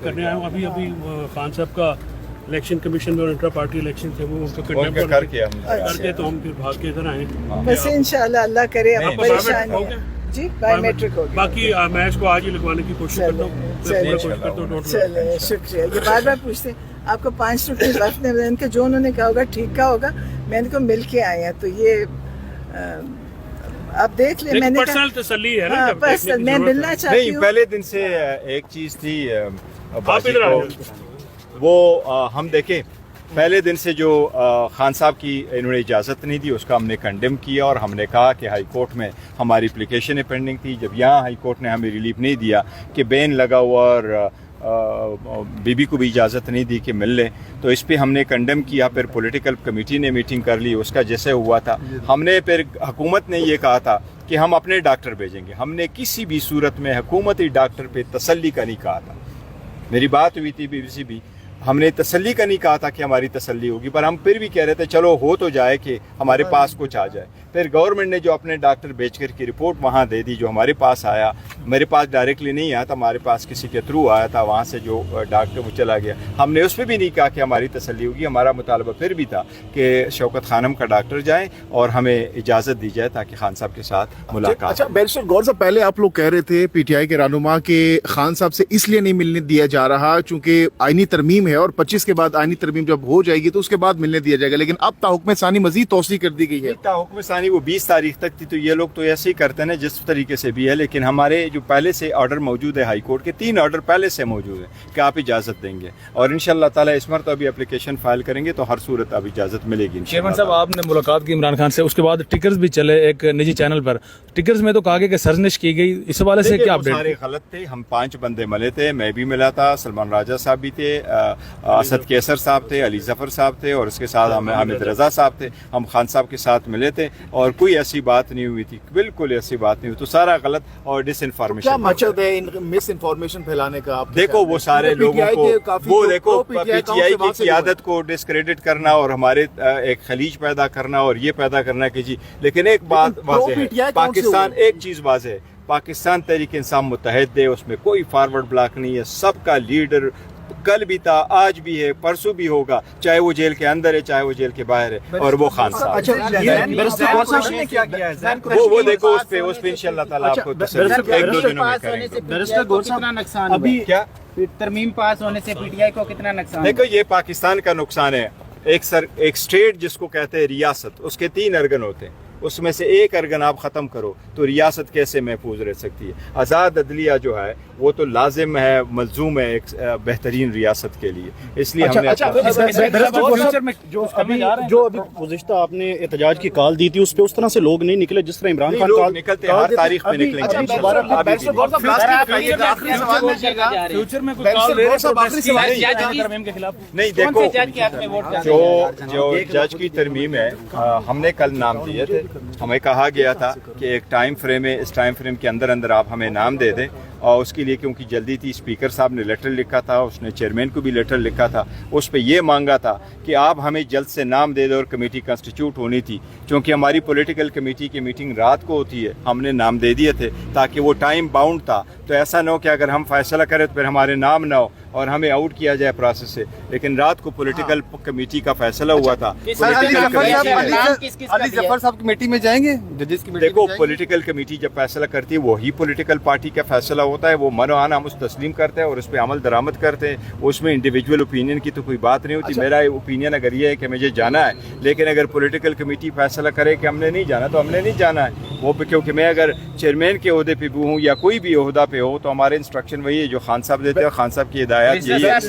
करने आया हूँ। अभी खान साहब का इलेक्शन कमीशन में इंट्रा पार्टी इलेक्शन थे वो उनका कंटेम्प्ट करके तो हम फिर भाग के इधर आए। बस इंशाल्लाह अल्लाह करे अब परेशानी जी बायोमेट्रिक हो गया। बाकी मैं इसको आज ही लगवाने की कोशिश करता हूँ। चलिए शुक्रिया। ये बार बार पूछते हैं आपको 5 रुपये वक्त ने इनके जो उन्होंने कहा होगा ठीक का होगा। मैं इनको मिल के आए हैं तो ये आप देख ले। मैंने पर्सनल तसल्ली है ना, पर्सनल मैं मिलना चाहती हूँ। पहले दिन से एक चीज थी वो हम देखें पहले दिन से जो खान साहब की इन्होंने इजाज़त नहीं दी उसका हमने कंडेम किया और हमने कहा कि हाई कोर्ट में हमारी एप्लीकेशन पेंडिंग थी। जब यहाँ हाई कोर्ट ने हमें रिलीफ नहीं दिया कि बैन लगा हुआ और बीबी को भी इजाज़त नहीं दी कि मिल लें, तो इस पे हमने कंडेम किया। फिर पॉलिटिकल कमेटी ने मीटिंग कर ली, उसका जैसे हुआ था हमने फिर हुकूमत ने ये कहा था कि हम अपने डॉक्टर भेजेंगे। हमने किसी भी सूरत में हुकूमती डॉक्टर पे तसल्ली का नहीं कहा था। मेरी बात हुई थी BBC भी, हमने तसल्ली का नहीं कहा था कि हमारी तसल्ली होगी, पर हम फिर भी कह रहे थे चलो हो तो जाए कि हमारे पास कुछ आ जाए। फिर गवर्नमेंट ने जो अपने डॉक्टर भेज कर की रिपोर्ट वहाँ दे दी, जो हमारे पास आया, मेरे पास डायरेक्टली नहीं आया था, हमारे पास किसी के थ्रू आया था, वहाँ से जो डॉक्टर वो चला गया। हमने उस पर भी नहीं कहा कि हमारी तसल्ली होगी। हमारा मुतालबा फिर भी था कि शौकत खानम का डॉक्टर जाए और हमें इजाज़त दी जाए ताकि खान साहब के साथ मुलाकात। अच्छा बैरिस्टर गौर साहब, पहले आप लोग कह रहे थे PTI के रहनुमा के खान साहब से इसलिए नहीं मिलने दिया जा रहा चूंकि आईनी तरमीम है और 25 के बाद आईनी तरमीम जब हो जाएगी तो उसके बाद मिलने दिया जाएगा, लेकिन अब ताहुक्म सानी मजीद तौसी कर दी गई है। ताहुक्म सानी वो 20 तारीख तक थी, तो ये लोग तो ऐसे ही करते हैं जिस तरीके से भी है, लेकिन हमारे जो पहले से ऑर्डर मौजूद है हाई कोर्ट के 3 ऑर्डर पहले से मौजूद है कि आप इजाज़त देंगे और इंशाअल्लाह ताला इस मरतबा अभी एप्लीकेशन फाइल करेंगे तो हर सूरत अब इजाज़त मिलेगी। चेयरमैन साहब आपने मुलाकात की इमरान खान से, उसके बाद टिकर्स भी चले एक निजी चैनल पर, टिकर्स में तो कहा गया कि सरजिश की गई, इस हवाले से क्या अपडेट? सारे गलत थे। हम 5 बंदे मिले थे, मैं भी मिला था, सलमान राजा साहब भी थे, असद कैसर साहब थे, अली जफर साहब थे और उसके साथ हामिद रजा साहब थे। हम खान साहब के साथ मिले थे और कोई ऐसी बात नहीं हुई थी, बिल्कुल ऐसी बात नहीं हुई। तो सारा गलत और डिसइंफॉर्मेशन। क्या मकसद है इन मिस इन्फॉर्मेशन फैलाने का? आप देखो वो सारे लोगों को वो देखो PTI की क़ियादत को डिस्क्रेडिट करना और हमारे एक खलीज पैदा करना और ये पैदा करना कि जी, लेकिन एक बात वाज़ेह है, पाकिस्तान एक चीज़ वाज़ेह है, पाकिस्तान तहरीक इंसाफ मुत्तहिद है, उसमें कोई फॉरवर्ड ब्लॉक नहीं है, सबका लीडर कल भी था, आज भी है, परसों भी होगा, चाहे वो जेल के अंदर है चाहे वो जेल के बाहर है, और वो खान साहब। वो देखो उस पे इंशाअल्लाह ताला आपको एक दो दिनों में करेंगे। अभी क्या तरमीम पास होने से PTI को कितना नुकसान? देखो ये पाकिस्तान का नुकसान है। एक स्टेट जिसको कहते हैं रियासत, उसके 3 अर्गन होते हैं, उसमें से एक अर्गन आप ख़त्म करो तो रियासत कैसे महफूज रह सकती है? आज़ाद अदलिया जो है वो तो लाजिम है, मलजूम है एक बेहतरीन रियासत के लिए, इसलिए हमने जो अभी गुज़िश्ता आपने एहतजाज की कॉल दी थी उस पर उस तरह से लोग नहीं निकले जिस तरह इमरान खान कॉल निकलते हैं, हर तारीख पे निकलेंगे। नहीं देखो जो जज की तरमीम है, हमने कल नाम दिए थे, हमें कहा गया था कि एक टाइम फ्रेम है, इस टाइम फ्रेम के अंदर आप हमें नाम दे दें, और उसके लिए क्योंकि जल्दी थी, स्पीकर साहब ने लेटर लिखा था, उसने चेयरमैन को भी लेटर लिखा था, उस पर यह मांगा था कि आप हमें जल्द से नाम दे दो और कमेटी कंस्टिट्यूट होनी थी। क्योंकि हमारी पॉलिटिकल कमेटी की मीटिंग रात को होती है, हमने नाम दे दिए थे ताकि वो टाइम बाउंड था, तो ऐसा न हो कि अगर हम फैसला करें तो फिर हमारे नाम ना हो और हमें आउट किया जाए प्रोसेस से। लेकिन रात को पॉलिटिकल कमेटी का फैसला हुआ था। अली जफर साहब कमेटी में जाएंगे, जजेस की देखो पॉलिटिकल कमेटी जब फैसला करती है वही पॉलिटिकल पार्टी का फैसला होता है, वो मनोआन हम उस तस्लीम करते हैं और उस पर अमल दरामद करते हैं, उसमें इंडिविजुअल ओपिनियन की तो कोई बात नहीं होती। मेरा ओपिनियन अगर ये है कि मुझे जाना है, लेकिन अगर पॉलिटिकल कमेटी फैसला करे कि हमने नहीं जाना तो हमने नहीं जाना है वो, क्योंकि मैं अगर चेयरमैन के ओहदे पे भी हूँ या कोई भी ओहदा पे हो तो हमारे इंस्ट्रक्शन वही है जो खान साहब देते हैं, खान साहब की हिदायत यही है।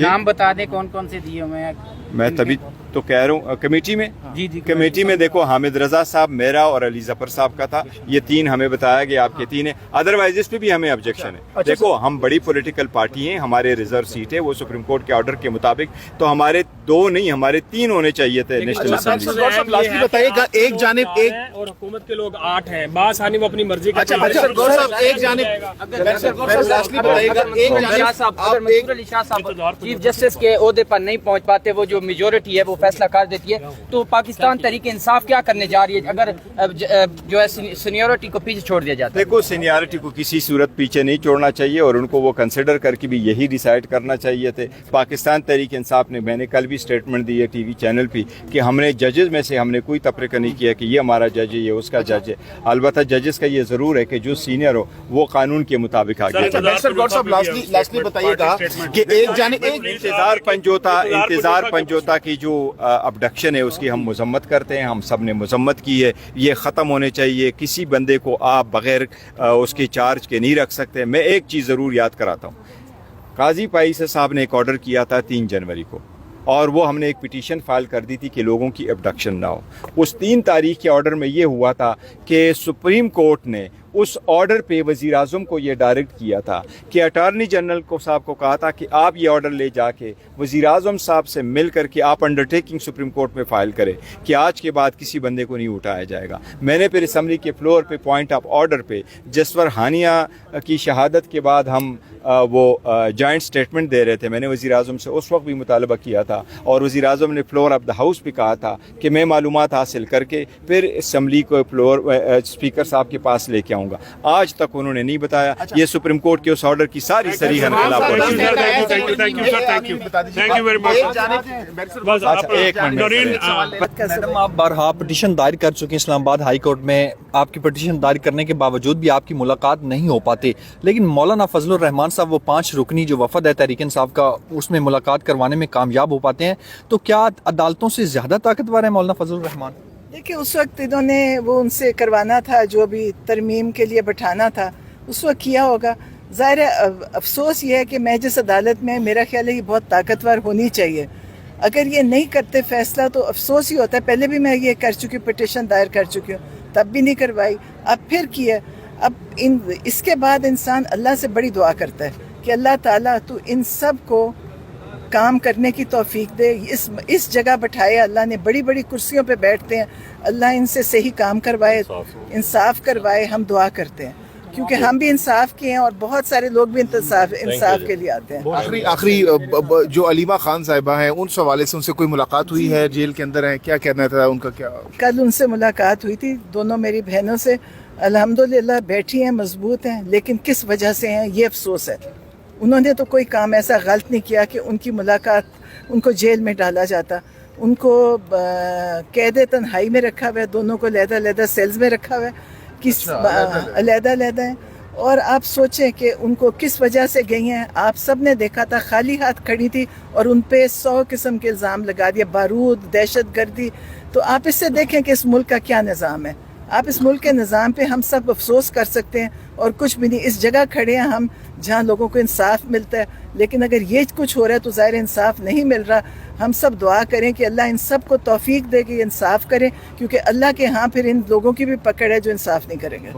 नाम बता दे कौन कौन से दिए हुए हैं? मैं तभी तो कह रहा हूँ कमेटी में, जी कमेटी में देखो हामिद रजा साहब, मेरा और अली जफर साहब का था, ये 3 हमें बताया गया, आपके 3 है, अदरवाइज इस पे भी हमें ऑब्जेक्शन है। देखो हम बड़ी पॉलिटिकल पार्टी हैं, हमारे रिजर्व सीट है वो सुप्रीम कोर्ट के ऑर्डर के मुताबिक, तो हमारे 2 नहीं हमारे 3 होने चाहिए थे नेशनल असेंबली। बताइएगा एक जानिब एक और हुकूमत के लोग 8 हैं, बासानी वो अपनी मर्जी का। चीफ जस्टिस के ओहदे पर नहीं पहुंच पाते, वो जो मेजोरिटी है वो फैसला कर देती है, तो पाकिस्तान तहरीक इंसाफ क्या करने जा रही है अगर जो है सीनियरिटी को पीछे छोड़ दिया जाता है? देखो, सीनियरिटी को किसी सूरत पीछे नहीं छोड़ना चाहिए और उनको वो कंसिडर करके भी यही डिसाइड करना चाहिए थे। पाकिस्तान तहरीक इंसाफ ने, मैंने कल भी स्टेटमेंट दी है टीवी चैनल पे कि हमने जजेस में से हमने कोई तफरीका नहीं किया कि ये हमारा जज है, ये उसका जज है। अलबत्ता जजेस का ये ज़रूर है कि जो सीनियर हो वो कानून के मुताबिक आगे लास्टली बताइएगा कि एक जाने इंतजार पंजोता की जो अबडक्शन है उसकी हम मजम्मत करते हैं, हम सब ने मजम्मत की है। ये ख़त्म होने चाहिए। किसी बंदे को आप बग़ैर उसके चार्ज के नहीं रख सकते। मैं एक चीज़ ज़रूर याद कराता हूँ, काजी पाइसा साहब ने एक ऑर्डर किया था 3 जनवरी को, और वो हमने एक पिटीशन फाइल कर दी थी कि लोगों की अबडक्शन ना हो। उस 3 तारीख के ऑर्डर में ये हुआ था कि सुप्रीम कोर्ट ने उस ऑर्डर पे वज़ीर आज़म को ये डायरेक्ट किया था कि अटार्नी जनरल को साहब को कहा था कि आप ये ऑर्डर ले जाके वज़ीर आज़म साहब से मिल करके आप अंडरटेकिंग सुप्रीम कोर्ट में फ़ाइल करें कि आज के बाद किसी बंदे को नहीं उठाया जाएगा। मैंने फिर असम्बली के फ्लोर पे पॉइंट ऑफ ऑर्डर पे जिस पर हानिया की शहादत के बाद हम वो जॉइंट स्टेटमेंट दे रहे थे, मैंने वज़ीर आज़म से उस वक्त भी मुतालबा किया था और वज़ीर आज़म ने फ्लोर ऑफ द हाउस पे कहा था कि मैं मालूमात हासिल करके फिर असम्बली को फ्लोर स्पीकर साहब के पास लेके आऊँगा। आज तक उन्होंने नहीं बताया। ये सुप्रीम कोर्ट के उस ऑर्डर की सारी सरीह खिलाफवर्जी है। मैडम, आप बारहा पिटीशन दायर कर चुके हैं इस्लामाबाद हाई कोर्ट में। आपकी पिटीशन दायर करने के बावजूद भी आपकी मुलाकात नहीं हो पाती, लेकिन मौलाना फजलुर रहमान साहब वो 5 रुकनी जो वफद है तहरीक इंसाफ का, उसमें मुलाकात करवाने में कामयाब हो पाते हैं। तो क्या अदालतों से ज़्यादा ताकतवर है मौलाना फजलुर रहमान? देखिए, उस वक्त इन्होंने वो उनसे करवाना था जो भी तरमीम के लिए बैठाना था, उस वक्त किया होगा। ज़ाहिर है, अफसोस ये है कि मैं जिस अदालत में, मेरा ख्याल है ये बहुत ताकतवर होनी चाहिए। अगर ये नहीं करते फैसला तो अफसोस ही होता है। पहले भी मैं ये कर चुकी हूँ, पिटीशन दायर कर चुकी हूँ, तब भी नहीं करवाई, अब फिर किया। अब इसके बाद इंसान अल्लाह से बड़ी दुआ करता है कि अल्लाह ताला तू इन सब को काम करने की तौफीक दे। इस जगह बैठाए, अल्लाह ने बड़ी बड़ी कुर्सियों पे बैठते हैं, अल्लाह इनसे सही काम करवाए, इंसाफ करवाए। हम दुआ करते हैं क्योंकि हम भी इंसाफ के हैं और बहुत सारे लोग भी इंसाफ के लिए आते हैं। आखिरी जो अलीमा खान साहिबा हैं, उन हवाले से उनसे कोई मुलाकात हुई है? जेल के अंदर हैं, क्या कहना था उनका? क्या कल उनसे मुलाकात हुई थी, दोनों मेरी बहनों से। अल्हम्दुलिल्लाह बैठी हैं, मजबूत हैं, लेकिन किस वजह से हैं ये अफसोस है। उन्होंने तो कोई काम ऐसा गलत नहीं किया कि उनकी मुलाकात, उनको जेल में डाला जाता। उनको कैद तन्हाई में रखा हुआ है, दोनों को अलग-अलग सेल्स में रखा हुआ है, किस अलग-अलग हैं। और आप सोचें कि उनको किस वजह से गई हैं। आप सब ने देखा था, खाली हाथ खड़ी थी और उन पे 100 किस्म के इल्ज़ाम लगा दिए, बारूद, दहशत गर्दी। तो आप इससे देखें कि इस मुल्क का क्या निज़ाम है। आप इस मुल्क के निज़ाम पे हम सब अफसोस कर सकते हैं और कुछ भी नहीं। इस जगह खड़े हैं हम जहाँ लोगों को इंसाफ मिलता है, लेकिन अगर ये कुछ हो रहा है तो ज़ाहिर इंसाफ नहीं मिल रहा। हम सब दुआ करें कि अल्लाह इन सब को तौफीक दे कि इंसाफ करें, क्योंकि अल्लाह के यहाँ फिर इन लोगों की भी पकड़ है जो इंसाफ नहीं करेंगे।